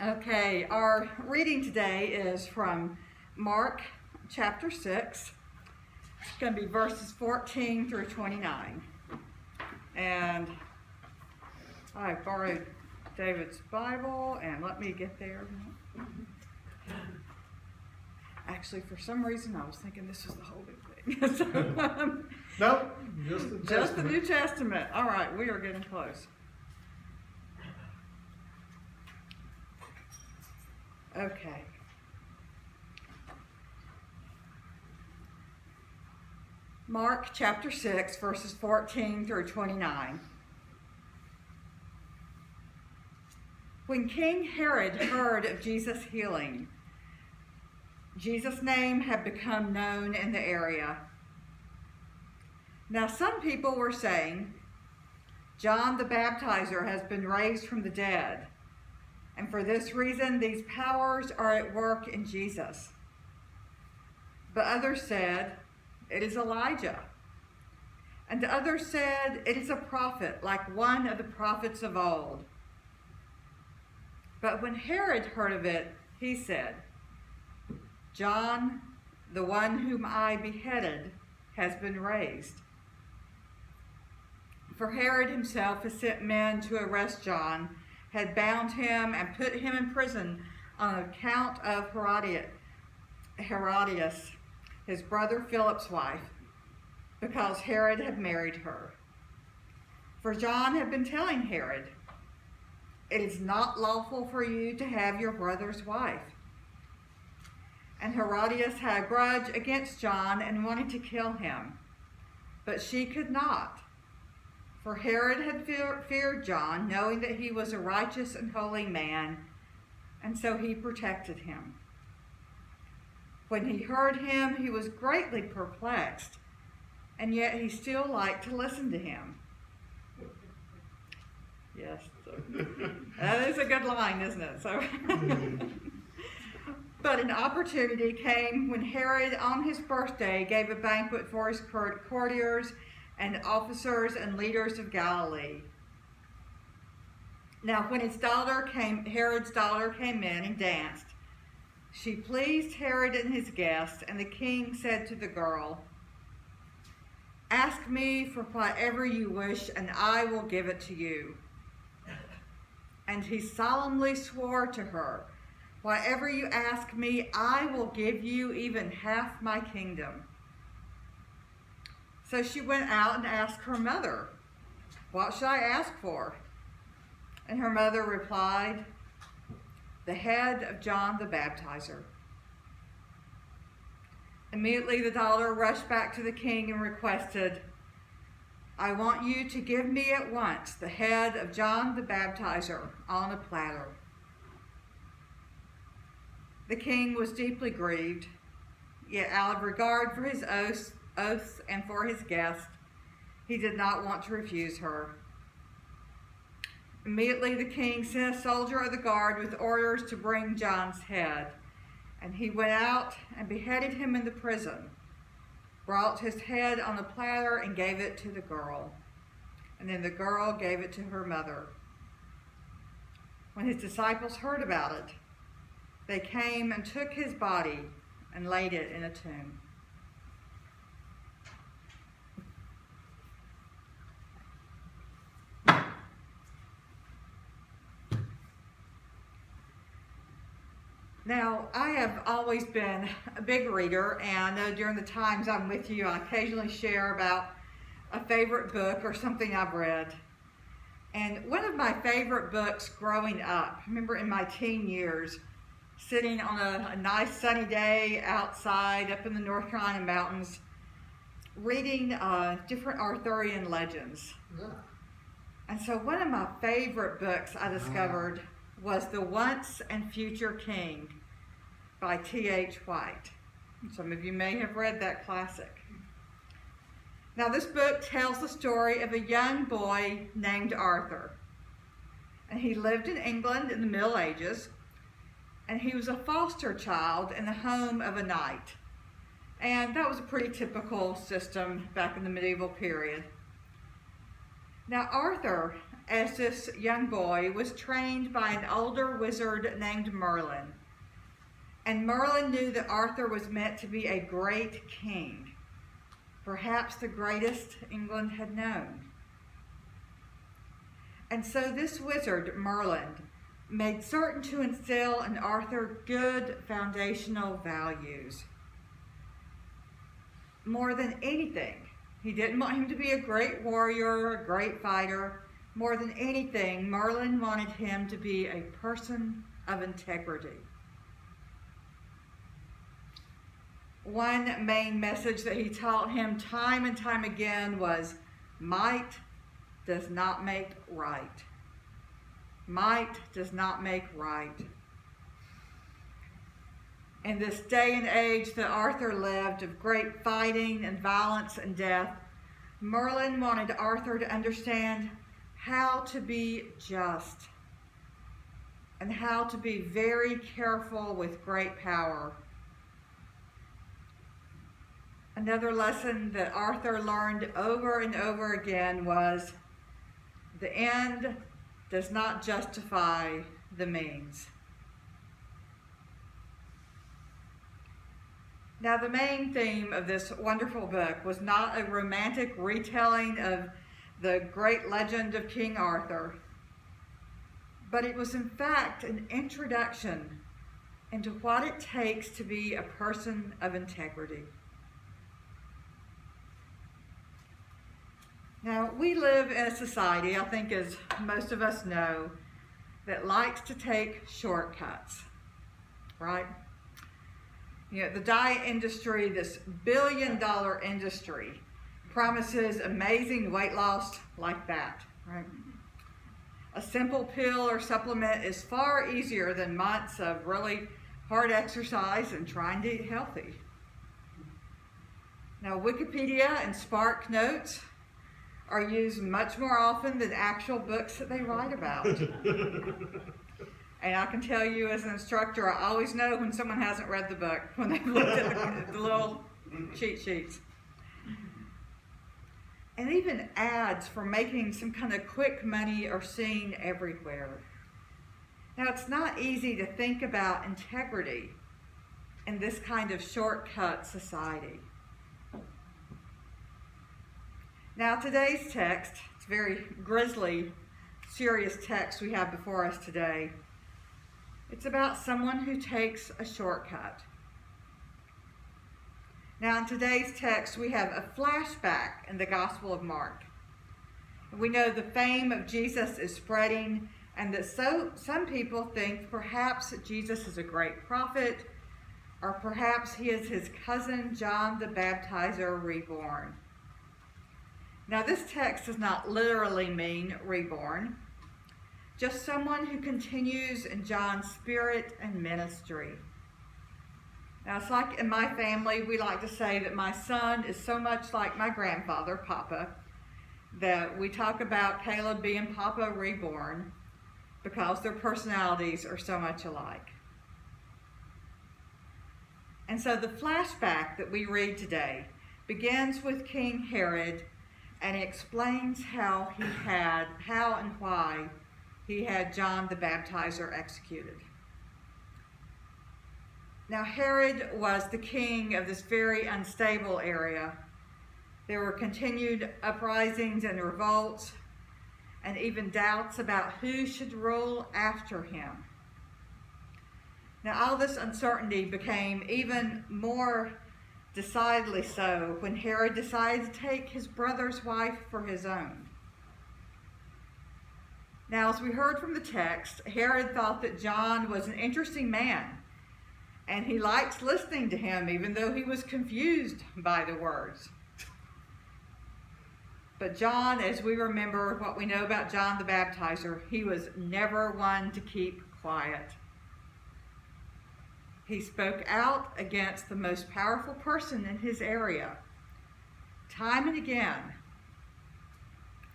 Okay, our reading today is from Mark chapter 6. It's going to be verses 14 through 29. And I borrowed David's Bible, and let me get there. Actually, for some reason, I was thinking this was the whole big thing. So, Nope, just the just Testament. the New Testament. All right, we are getting close. Okay. Mark chapter 6, verses 14 through 29. When King Herod heard of Jesus' healing, Jesus' name had become known in the area. Now some people were saying, John the Baptizer has been raised from the dead, and for this reason these powers are at work in Jesus. But others said, it is Elijah. And others said, it is a prophet, like one of the prophets of old. But when Herod heard of it, he said, John, the one whom I beheaded, has been raised. For Herod himself has sent men to arrest John, had bound him and put him in prison on account of Herodias, his brother Philip's wife, because Herod had married her. For John had been telling Herod, it is not lawful for you to have your brother's wife. And Herodias had a grudge against John and wanted to kill him, but she could not. For Herod had feared John, knowing that he was a righteous and holy man, and so he protected him. When he heard him, he was greatly perplexed, and yet he still liked to listen to him. Yes, that is a good line, isn't it? So, but an opportunity came when Herod, on his birthday, gave a banquet for his courtiers and officers and leaders of Galilee. Now, when Herod's daughter came in and danced, she pleased Herod and his guests, and the king said to the girl, ask me for whatever you wish, and I will give it to you. And he solemnly swore to her, whatever you ask me, I will give you even half my kingdom. So she went out and asked her mother, what should I ask for? And her mother replied, the head of John the Baptizer. Immediately the daughter rushed back to the king and requested, I want you to give me at once the head of John the Baptizer on a platter. The king was deeply grieved, yet out of regard for his oaths and for his guest, he did not want to refuse her. Immediately the king sent a soldier of the guard with orders to bring John's head, and he went out and beheaded him in the prison, brought his head on a platter and gave it to the girl, and then the girl gave it to her mother. When his disciples heard about it, they came and took his body and laid it in a tomb. Now, I have always been a big reader, and I know during the times I'm with you, I occasionally share about a favorite book or something I've read. And one of my favorite books growing up, I remember in my teen years, sitting on a nice sunny day outside up in the North Carolina mountains, reading different Arthurian legends. Yeah. And so one of my favorite books I discovered was The Once and Future King by T.H. White. Some of you may have read that classic. Now this book tells the story of a young boy named Arthur. And he lived in England in the Middle Ages, and he was a foster child in the home of a knight. And that was a pretty typical system back in the medieval period. Now Arthur as this young boy, was trained by an older wizard named Merlin. And Merlin knew that Arthur was meant to be a great king, perhaps the greatest England had known. And so this wizard, Merlin, made certain to instill in Arthur good foundational values. More than anything, he didn't want him to be a great warrior, a great fighter. More than anything, Merlin wanted him to be a person of integrity. One main message that he taught him time and time again was, might does not make right. Might does not make right. In this day and age that Arthur lived of great fighting and violence and death, Merlin wanted Arthur to understand how to be just and how to be very careful with great power. Another lesson that Arthur learned over and over again was the end does not justify the means. Now, the main theme of this wonderful book was not a romantic retelling of the great legend of King Arthur, but it was in fact an introduction into what it takes to be a person of integrity. Now, we live in a society, I think as most of us know, that likes to take shortcuts, right? You know, the diet industry, this billion-dollar industry, promises amazing weight loss like that, right? A simple pill or supplement is far easier than months of really hard exercise and trying to eat healthy. Now, Wikipedia and Spark Notes are used much more often than actual books that they write about. And I can tell you as an instructor, I always know when someone hasn't read the book, when they've looked at the little cheat sheets. And even ads for making some kind of quick money are seen everywhere. Now, it's not easy to think about integrity in this kind of shortcut society. Now, today's text, it's a very grisly, serious text we have before us today. It's about someone who takes a shortcut. Now, in today's text, we have a flashback in the Gospel of Mark. We know the fame of Jesus is spreading, and that some people think perhaps Jesus is a great prophet, or perhaps he is his cousin John the Baptizer reborn. Now, this text does not literally mean reborn, just someone who continues in John's spirit and ministry. Now, it's like in my family, we like to say that my son is so much like my grandfather, Papa, that we talk about Caleb being Papa reborn because their personalities are so much alike. And so the flashback that we read today begins with King Herod and explains how and why he had John the Baptizer executed. Now, Herod was the king of this very unstable area. There were continued uprisings and revolts, and even doubts about who should rule after him. Now, all this uncertainty became even more decidedly so when Herod decided to take his brother's wife for his own. Now, as we heard from the text, Herod thought that John was an interesting man, and he liked listening to him even though he was confused by the words. But John, as we remember what we know about John the Baptizer, he was never one to keep quiet. He spoke out against the most powerful person in his area, time and again,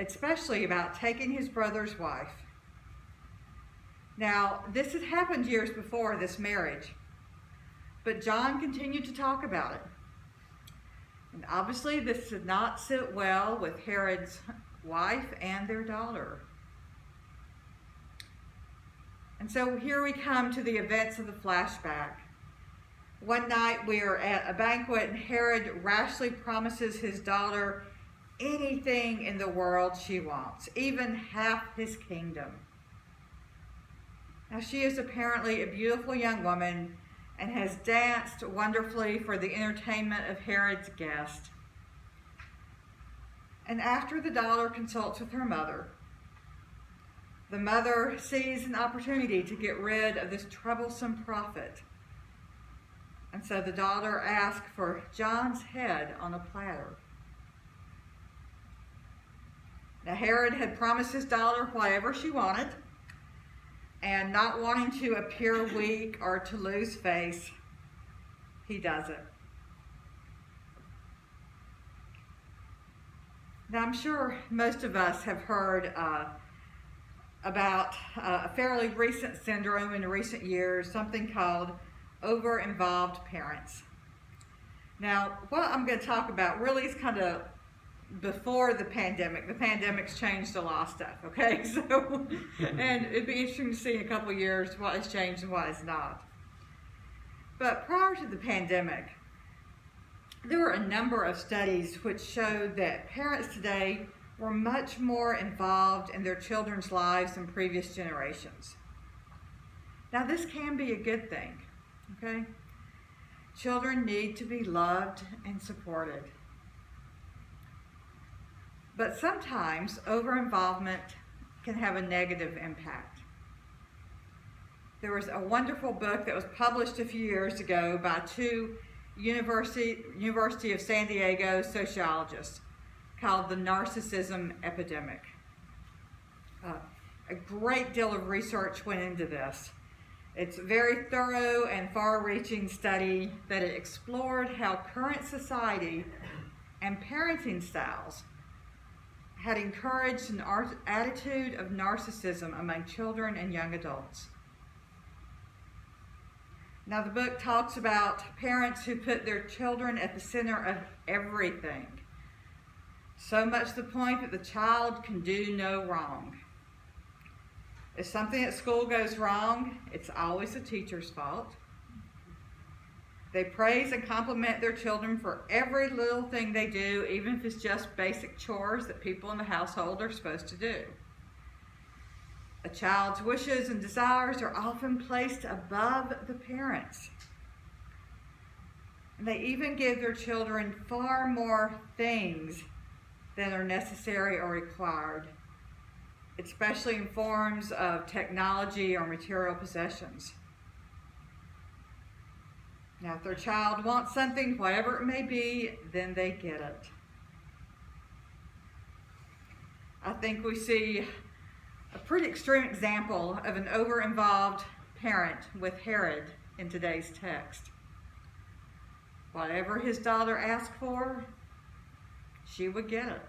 especially about taking his brother's wife. Now, this had happened years before this marriage, but John continued to talk about it. And obviously this did not sit well with Herod's wife and their daughter. And so here we come to the events of the flashback. One night we are at a banquet and Herod rashly promises his daughter anything in the world she wants, even half his kingdom. Now she is apparently a beautiful young woman and has danced wonderfully for the entertainment of Herod's guest. And after the daughter consults with her mother, the mother sees an opportunity to get rid of this troublesome prophet. And so the daughter asks for John's head on a platter. Now Herod had promised his daughter whatever she wanted, and not wanting to appear weak or to lose face, he does it. Now I'm sure most of us have heard about a fairly recent syndrome in recent years, something called over-involved parents. Now, what I'm going to talk about really is kind of before the pandemic. The pandemic's changed a lot of stuff, okay? So, and it'd be interesting to see in a couple of years what has changed and what has not. But prior to the pandemic, there were a number of studies which showed that parents today were much more involved in their children's lives than previous generations. Now, this can be a good thing, okay? Children need to be loved and supported. But sometimes over-involvement can have a negative impact. There was a wonderful book that was published a few years ago by two University of San Diego sociologists called The Narcissism Epidemic. A great deal of research went into this. It's a very thorough and far-reaching study that it explored how current society and parenting styles had encouraged an attitude of narcissism among children and young adults. Now, the book talks about parents who put their children at the center of everything, so much to the point that the child can do no wrong. If something at school goes wrong, it's always the teacher's fault. They praise and compliment their children for every little thing they do, even if it's just basic chores that people in the household are supposed to do. A child's wishes and desires are often placed above the parents. And they even give their children far more things than are necessary or required, especially in forms of technology or material possessions. Now, if their child wants something, whatever it may be, then they get it. I think we see a pretty extreme example of an over-involved parent with Herod in today's text. Whatever his daughter asked for, she would get it.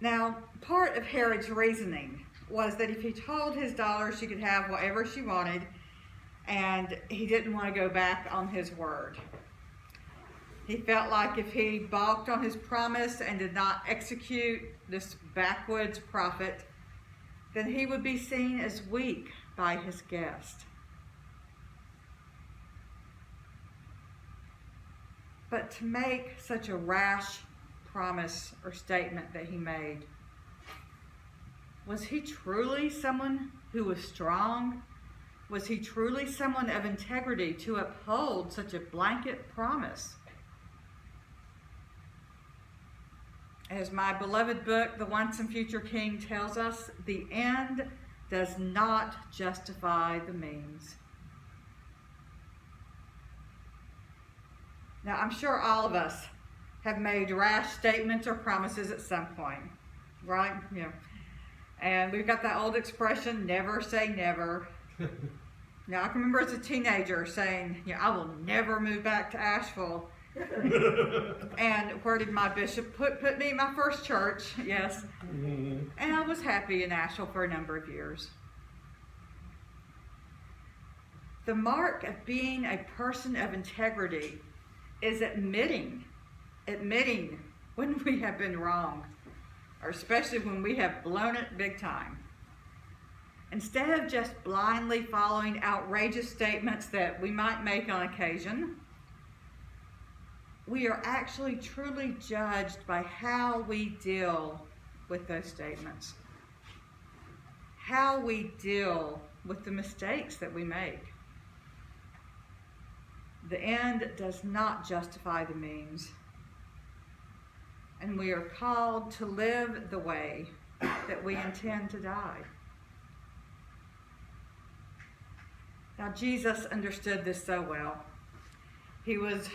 Now, part of Herod's reasoning was that if he told his daughter she could have whatever she wanted, and he didn't want to go back on his word. He felt like if he balked on his promise and did not execute this backwoods prophet, then he would be seen as weak by his guest. But to make such a rash promise or statement that he made, was he truly someone who was strong? Was he truly someone of integrity to uphold such a blanket promise? As my beloved book, The Once and Future King, tells us, the end does not justify the means. Now, I'm sure all of us have made rash statements or promises at some point, right? Yeah. And we've got that old expression, never say never. Now, I can remember as a teenager saying, I will never move back to Asheville. And where did my bishop put me? My first church, yes. And I was happy in Asheville for a number of years. The mark of being a person of integrity is admitting when we have been wrong. or especially when we have blown it big time. Instead of just blindly following outrageous statements that we might make on occasion, we are actually truly judged by how we deal with those statements, how we deal with the mistakes that we make. The end does not justify the means, and we are called to live the way that we intend to die. Now, Jesus understood this so well. He was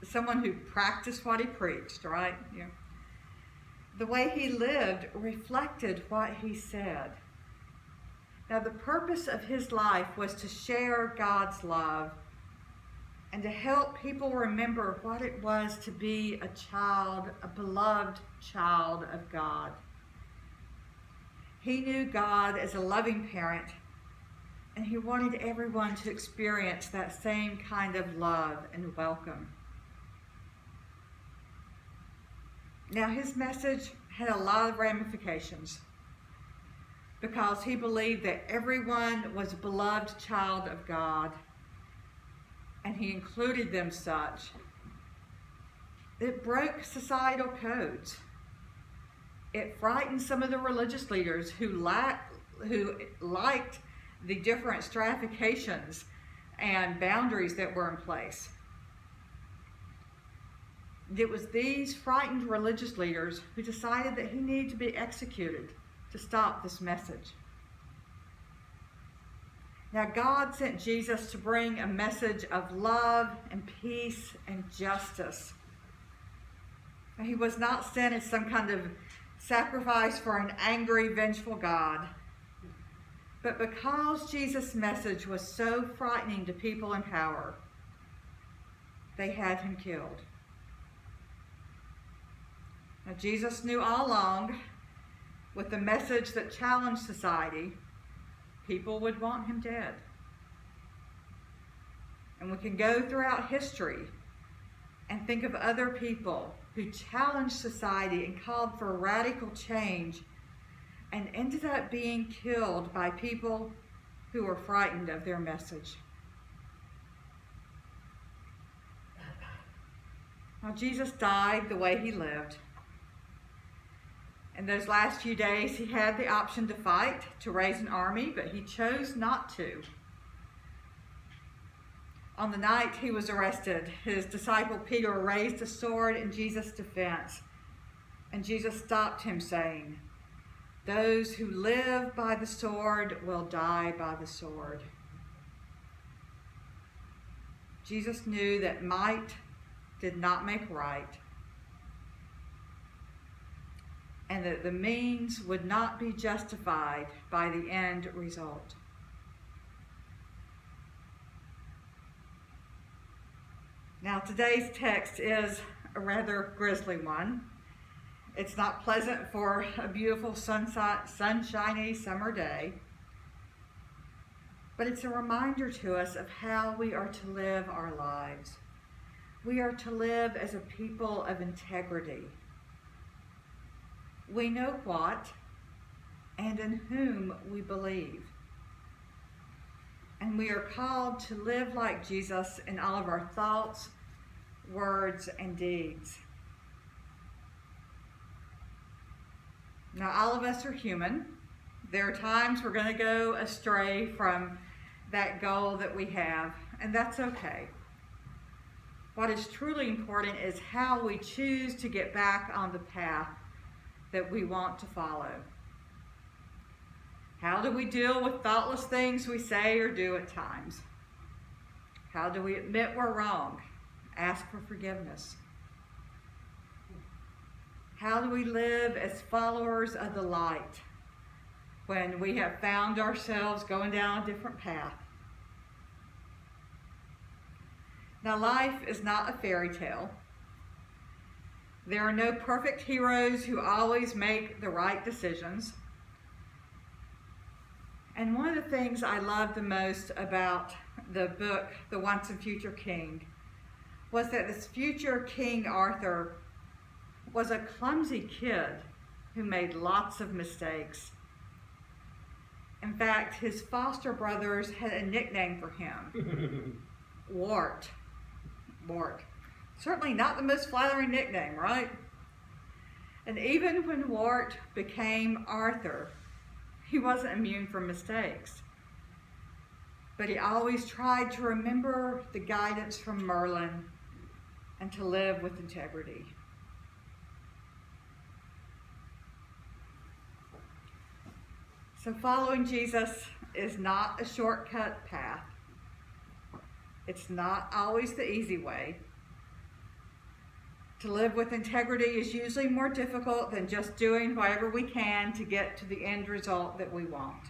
someone who practiced what he preached, right? Yeah. The way he lived reflected what he said. Now, the purpose of his life was to share God's love and to help people remember what it was to be a child, a beloved child of God. He knew God as a loving parent, and he wanted everyone to experience that same kind of love and welcome. Now, his message had a lot of ramifications because he believed that everyone was a beloved child of God, and he included them such. It broke societal codes. It frightened some of the religious leaders who liked the different stratifications and boundaries that were in place. It was these frightened religious leaders who decided that he needed to be executed to stop this message. Now, God sent Jesus to bring a message of love and peace and justice. Now, he was not sent as some kind of sacrifice for an angry, vengeful God. But because Jesus' message was so frightening to people in power, they had him killed. Now, Jesus knew all along, with the message that challenged society, people would want him dead. And we can go throughout history and think of other people who challenged society and called for radical change and ended up being killed by people who were frightened of their message. Now, Jesus died the way he lived. In those last few days, he had the option to fight, to raise an army, but he chose not to. On the night he was arrested, his disciple Peter raised a sword in Jesus' defense, and Jesus stopped him, saying, "Those who live by the sword will die by the sword." Jesus knew that might did not make right, and that the means would not be justified by the end result. Now, today's text is a rather grisly one. It's not pleasant for a beautiful sunshiny summer day, but it's a reminder to us of how we are to live our lives. We are to live as a people of integrity. We know what and in whom we believe. And we are called to live like Jesus in all of our thoughts, words, and deeds. Now, all of us are human. There are times we're going to go astray from that goal that we have, and that's okay. What is truly important is how we choose to get back on the path that we want to follow. How do we deal with thoughtless things we say or do at times? How do we admit we're wrong? Ask for forgiveness. How do we live as followers of the light when we have found ourselves going down a different path? Now, life is not a fairy tale. There are no perfect heroes who always make the right decisions. And one of the things I loved the most about the book, The Once and Future King, was that this future King Arthur was a clumsy kid who made lots of mistakes. In fact, his foster brothers had a nickname for him. Wart. Wart. Certainly not the most flattering nickname, right? And even when Wart became Arthur, he wasn't immune from mistakes. But he always tried to remember the guidance from Merlin and to live with integrity. So following Jesus is not a shortcut path. It's not always the easy way. To live with integrity is usually more difficult than just doing whatever we can to get to the end result that we want.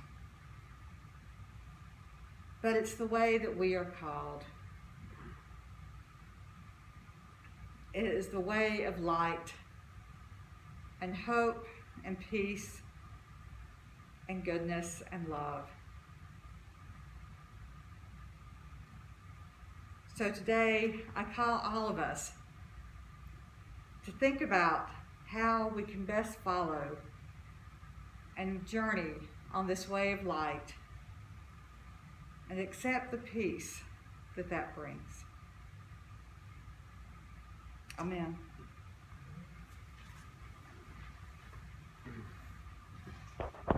But it's the way that we are called. It is the way of light and hope and peace and goodness and love. So today, I call all of us to think about how we can best follow and journey on this way of light and accept the peace that that brings. Amen.